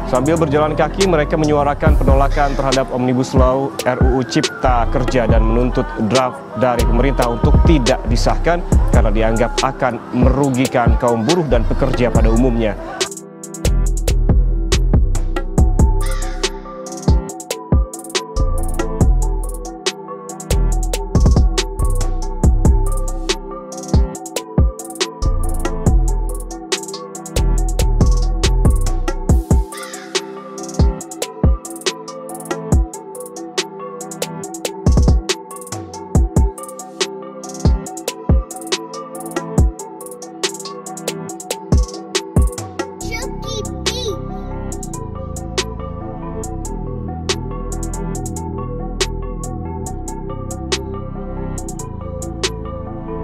Sambil berjalan kaki, mereka menyuarakan penolakan terhadap Omnibus Law RUU Cipta Kerja dan menuntut draft dari pemerintah untuk tidak disahkan karena dianggap akan merugikan kaum buruh dan pekerja pada umumnya.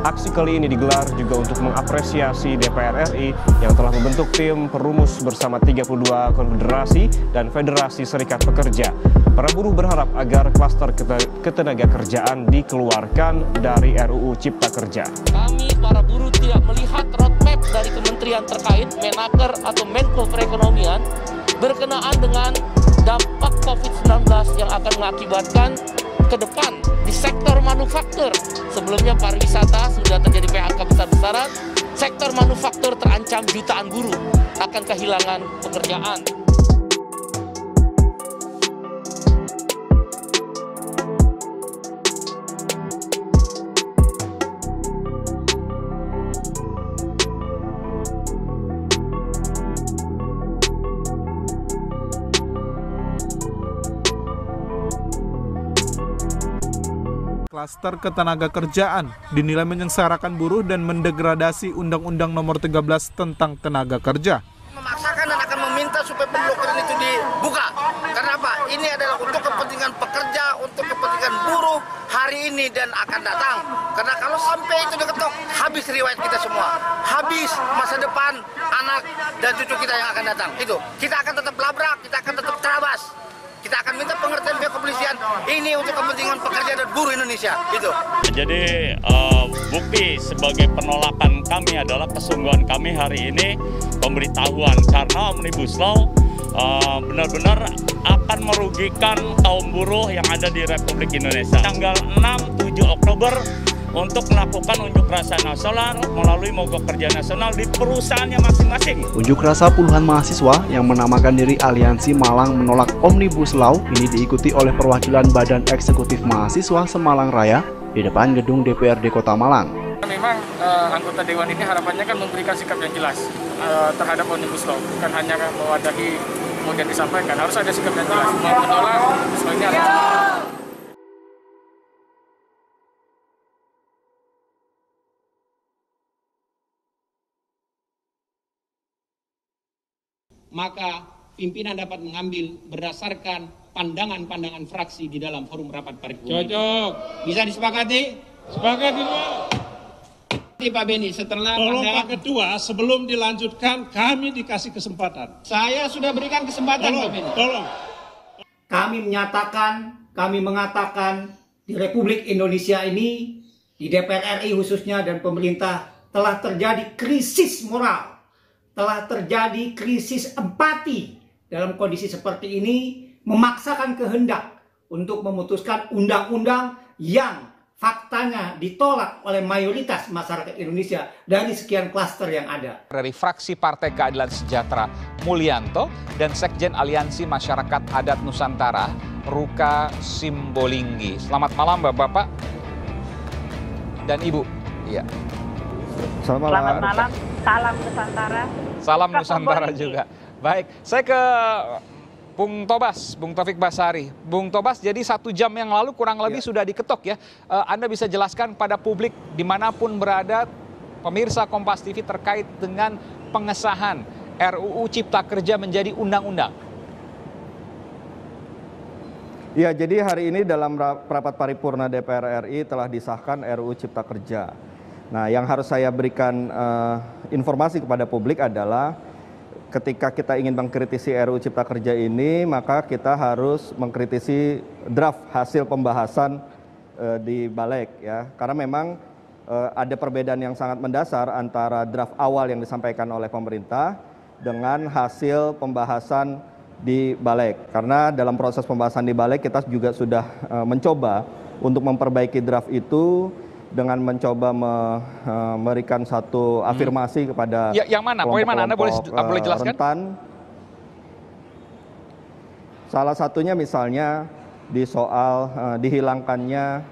Aksi kali ini digelar juga untuk mengapresiasi DPR RI yang telah membentuk tim perumus bersama 32 konfederasi dan federasi serikat pekerja. Para buruh berharap agar klaster ketenaga kerjaan dikeluarkan dari RUU Cipta Kerja. Kami para buruh tidak melihat roadmap dari kementerian terkait, Menaker atau Menko Perekonomian berkenaan dengan dampak COVID-19 yang akan mengakibatkan ke depan di sektor manufaktur. Sebelumnya pariwisata sudah terjadi PHK besar-besaran, sektor manufaktur terancam jutaan buruh akan kehilangan pekerjaan. Klaster ketenaga kerjaan dinilai menyengsarakan buruh dan mendegradasi Undang-Undang Nomor 13 tentang Tenaga Kerja. Memaksakan dan akan meminta supaya pemblokiran itu dibuka. Karena apa? Ini adalah untuk kepentingan pekerja, untuk kepentingan buruh hari ini dan akan datang. Karena kalau sampai itu diketok, habis riwayat kita semua. Habis masa depan anak dan cucu kita yang akan datang. Itu. Kita akan tetap labrak, kita akan tetap terabas. Kita akan minta pengertian pihak kepolisian ini untuk kepentingan pekerja dan buruh Indonesia. Itu. Jadi bukti sebagai penolakan kami adalah kesungguhan kami hari ini pemberitahuan karena Omnibus Law benar-benar akan merugikan kaum buruh yang ada di Republik Indonesia. Tanggal 6-7 Oktober untuk melakukan unjuk rasa nasional melalui mogok kerja nasional di perusahaannya masing-masing. Unjuk rasa puluhan mahasiswa yang menamakan diri Aliansi Malang menolak Omnibus Law ini diikuti oleh perwakilan Badan Eksekutif Mahasiswa Semalang Raya di depan gedung DPRD Kota Malang. Memang anggota Dewan ini harapannya kan memberikan sikap yang jelas terhadap Omnibus Law, bukan hanya mewadahi kemudian disampaikan, harus ada sikap yang jelas. Mau menolak Omnibus Law ini harus. Maka pimpinan dapat mengambil berdasarkan pandangan-pandangan fraksi di dalam forum rapat paripurna. Cocok. Bisa disepakati? Sepakati, Pak. Pak Beni, setelah tolong Pak Ketua, sebelum dilanjutkan, kami dikasih kesempatan. Saya sudah berikan kesempatan, Pak Beni. Tolong. Kami menyatakan, kami mengatakan di Republik Indonesia ini, di DPR RI khususnya dan pemerintah, telah terjadi krisis moral. Telah terjadi krisis empati dalam kondisi seperti ini, memaksakan kehendak untuk memutuskan undang-undang yang faktanya ditolak oleh mayoritas masyarakat Indonesia dari sekian klaster yang ada. Dari fraksi Partai Keadilan Sejahtera Mulyanto dan Sekjen Aliansi Masyarakat Adat Nusantara Ruka Simbolinggi. Selamat malam Bapak-Bapak dan Ibu. Iya. Selamat malam. Salam Nusantara. Salam Nusantara juga. Baik, saya ke Bung Tobas, Bung Taufik Basari. Bung Tobas, jadi 1 jam yang lalu kurang lebih sudah diketok ya. Anda bisa jelaskan pada publik dimanapun berada, pemirsa Kompas TV terkait dengan pengesahan RUU Cipta Kerja menjadi undang-undang. Ya, jadi hari ini dalam rapat paripurna DPR RI telah disahkan RUU Cipta Kerja. Nah, yang harus saya berikan informasi kepada publik adalah ketika kita ingin mengkritisi RUU Cipta Kerja ini, maka kita harus mengkritisi draft hasil pembahasan di Balik ya. Karena memang ada perbedaan yang sangat mendasar antara draft awal yang disampaikan oleh pemerintah dengan hasil pembahasan di Balik. Karena dalam proses pembahasan di Balik kita juga sudah mencoba untuk memperbaiki draft itu dengan mencoba memberikan satu afirmasi kepada yang mana? Poin mana? Anda boleh jelaskan? Rentan. Salah satunya misalnya di soal dihilangkannya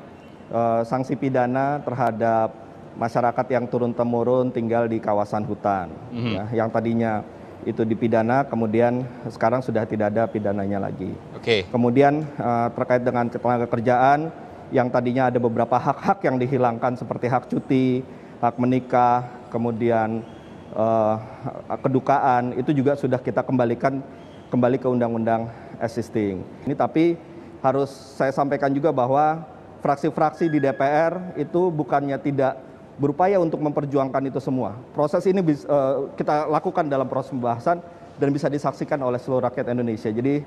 sanksi pidana terhadap masyarakat yang turun-temurun tinggal di kawasan hutan, ya, yang tadinya itu dipidana, kemudian sekarang sudah tidak ada pidananya lagi. Kemudian terkait dengan ketenaga kerjaan, yang tadinya ada beberapa hak-hak yang dihilangkan seperti hak cuti, hak menikah, kemudian kedukaan, itu juga sudah kita kembali ke undang-undang existing. Ini tapi harus saya sampaikan juga bahwa fraksi-fraksi di DPR itu bukannya tidak berupaya untuk memperjuangkan itu semua. Proses ini kita lakukan dalam proses pembahasan dan bisa disaksikan oleh seluruh rakyat Indonesia. Jadi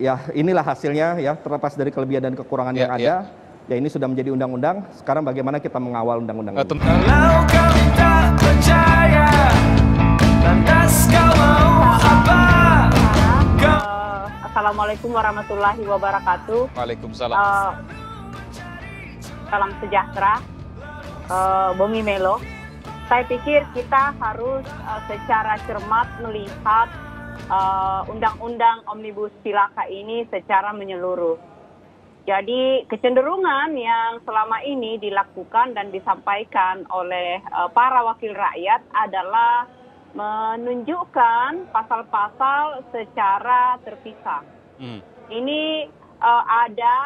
ya inilah hasilnya ya, terlepas dari kelebihan dan kekurangan yang ada. Ya ini sudah menjadi undang-undang, sekarang bagaimana kita mengawal undang-undang ini. Kalau kau tak percaya, lantas kau mau apa? Assalamualaikum warahmatullahi wabarakatuh. Waalaikumsalam. Salam sejahtera, Bumi Melo. Saya pikir kita harus secara cermat melihat undang-undang Omnibus Cilaka ini secara menyeluruh. Jadi kecenderungan yang selama ini dilakukan dan disampaikan oleh para wakil rakyat adalah menunjukkan pasal-pasal secara terpisah. Ini ada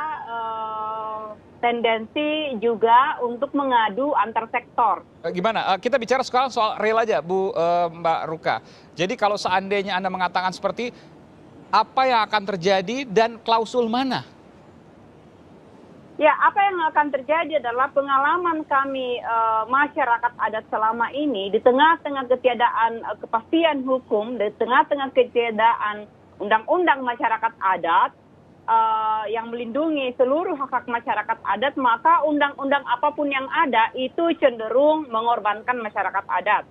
tendensi juga untuk mengadu antar sektor. Gimana? Kita bicara sekarang soal real aja, Mbak Ruka. Jadi kalau seandainya Anda mengatakan seperti apa yang akan terjadi dan klausul mana? Ya, apa yang akan terjadi adalah pengalaman kami masyarakat adat selama ini di tengah-tengah ketiadaan kepastian hukum, di tengah-tengah ketiadaan undang-undang masyarakat adat yang melindungi seluruh hak-hak masyarakat adat, maka undang-undang apapun yang ada itu cenderung mengorbankan masyarakat adat.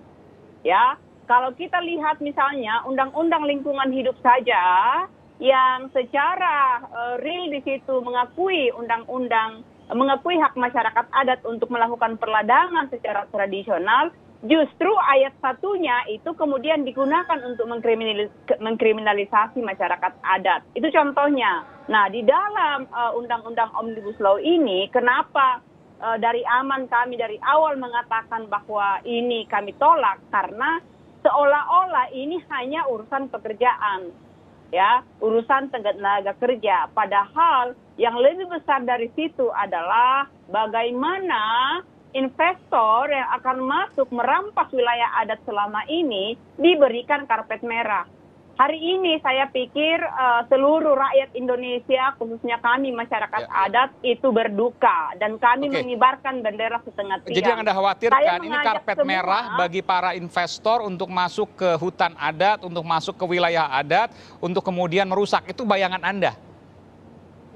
Ya, kalau kita lihat misalnya undang-undang lingkungan hidup saja, yang secara real di situ mengakui mengakui hak masyarakat adat untuk melakukan perladangan secara tradisional, justru ayat satunya itu kemudian digunakan untuk mengkriminalisasi masyarakat adat. Itu contohnya. Nah, di dalam undang-undang Omnibus Law ini, kenapa dari aman kami dari awal mengatakan bahwa ini kami tolak, karena seolah-olah ini hanya urusan pekerjaan. Ya, urusan tenaga kerja. Padahal yang lebih besar dari situ adalah bagaimana investor yang akan masuk merampas wilayah adat selama ini diberikan karpet merah. Hari ini saya pikir seluruh rakyat Indonesia, khususnya kami masyarakat adat, itu berduka. Dan kami mengibarkan bendera setengah tiang. Jadi yang Anda khawatirkan ini karpet merah bagi para investor untuk masuk ke hutan adat, untuk masuk ke wilayah adat, untuk kemudian merusak. Itu bayangan Anda?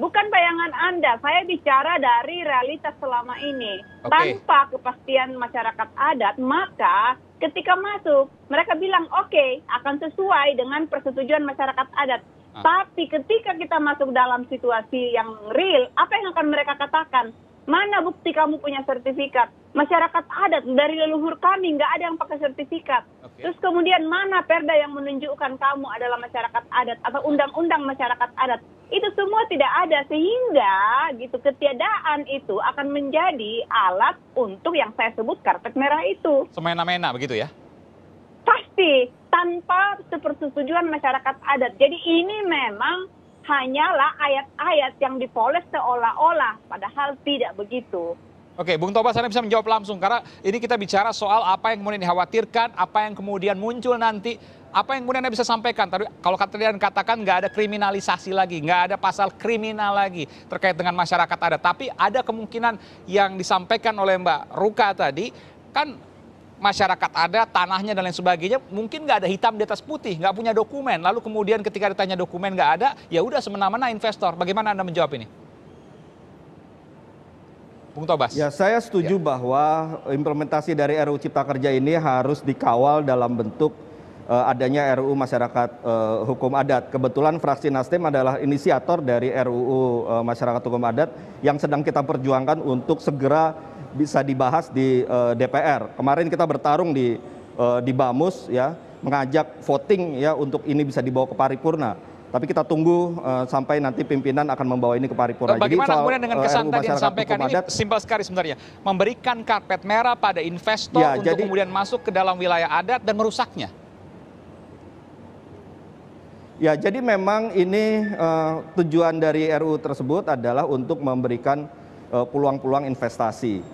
Bukan bayangan Anda, saya bicara dari realitas selama ini. Tanpa kepastian masyarakat adat, maka ketika masuk, mereka bilang oke, akan sesuai dengan persetujuan masyarakat adat. Tapi ketika kita masuk dalam situasi yang real, apa yang akan mereka katakan? Mana bukti kamu punya sertifikat? Masyarakat adat dari leluhur kami nggak ada yang pakai sertifikat. Terus kemudian mana perda yang menunjukkan kamu adalah masyarakat adat atau undang-undang masyarakat adat? Itu semua tidak ada, sehingga gitu ketiadaan itu akan menjadi alat untuk yang saya sebut karpet merah itu. Semena-mena begitu ya? Pasti tanpa persetujuan masyarakat adat. Jadi ini memang hanyalah ayat-ayat yang dipoles seolah-olah, padahal tidak begitu. Oke, Bung Tobas, Anda bisa menjawab langsung, karena ini kita bicara soal apa yang kemudian dikhawatirkan, apa yang kemudian muncul nanti, apa yang kemudian Anda bisa sampaikan. Kalau kalian katakan nggak ada kriminalisasi lagi, nggak ada pasal kriminal lagi terkait dengan masyarakat adat. Tapi ada kemungkinan yang disampaikan oleh Mbak Ruka tadi, kan masyarakat adat, tanahnya dan lain sebagainya, mungkin nggak ada hitam di atas putih, nggak punya dokumen. Lalu kemudian ketika ditanya dokumen nggak ada, ya udah semena-mena investor. Bagaimana Anda menjawab ini? Bung Tobas. Ya, saya setuju bahwa implementasi dari RUU Cipta Kerja ini harus dikawal dalam bentuk adanya RUU Masyarakat Hukum Adat. Kebetulan fraksi Nasdem adalah inisiator dari RUU Masyarakat Hukum Adat yang sedang kita perjuangkan untuk segera bisa dibahas di DPR. Kemarin kita bertarung di Bamus ya, mengajak voting ya untuk ini bisa dibawa ke paripurna. Tapi kita tunggu sampai nanti pimpinan akan membawa ini ke paripurna. Bagaimana Jadi, kemudian dengan kesan tadi yang disampaikan ini simpel sekali sebenarnya, memberikan karpet merah pada investor ya, untuk kemudian masuk ke dalam wilayah adat dan merusaknya. Ya, jadi memang ini tujuan dari RUU tersebut adalah untuk memberikan peluang-peluang investasi.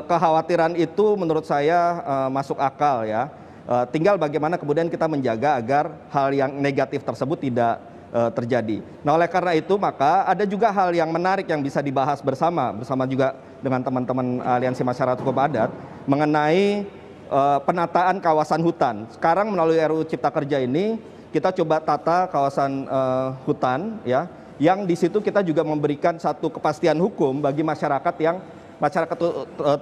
Kekhawatiran itu menurut saya masuk akal ya. Tinggal bagaimana kemudian kita menjaga agar hal yang negatif tersebut tidak terjadi. Nah, oleh karena itu maka ada juga hal yang menarik yang bisa dibahas bersama juga dengan teman-teman Aliansi Masyarakat Hukum Adat mengenai penataan kawasan hutan. Sekarang melalui RUU Cipta Kerja ini kita coba tata kawasan hutan ya, yang di situ kita juga memberikan satu kepastian hukum bagi masyarakat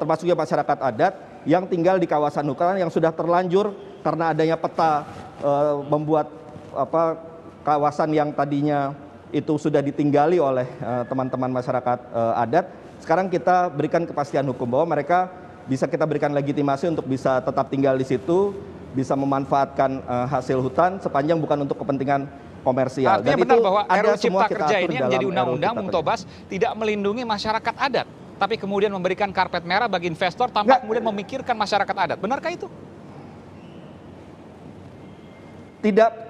termasuk juga masyarakat adat yang tinggal di kawasan hutan yang sudah terlanjur karena adanya peta membuat kawasan yang tadinya itu sudah ditinggali oleh teman-teman masyarakat adat. Sekarang kita berikan kepastian hukum bahwa mereka bisa kita berikan legitimasi untuk bisa tetap tinggal di situ, bisa memanfaatkan hasil hutan sepanjang bukan untuk kepentingan komersial. Artinya dan benar itu bahwa ada RUU semua Cipta kita Kerja atur ini yang dalam menjadi RUU undang-undang, Cipta Bung Kerja. Tobas, tidak melindungi masyarakat adat, tapi kemudian memberikan karpet merah bagi investor tanpa kemudian memikirkan masyarakat adat. Benarkah itu?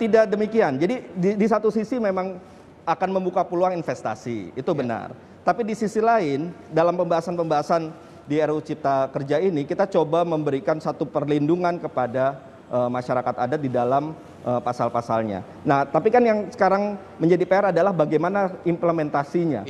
Tidak demikian. Jadi di satu sisi memang akan membuka peluang investasi, itu benar. Tapi di sisi lain, dalam pembahasan di RUU Cipta Kerja ini, kita coba memberikan satu perlindungan kepada masyarakat adat di dalam pasal-pasalnya. Nah, tapi kan yang sekarang menjadi PR adalah bagaimana implementasinya.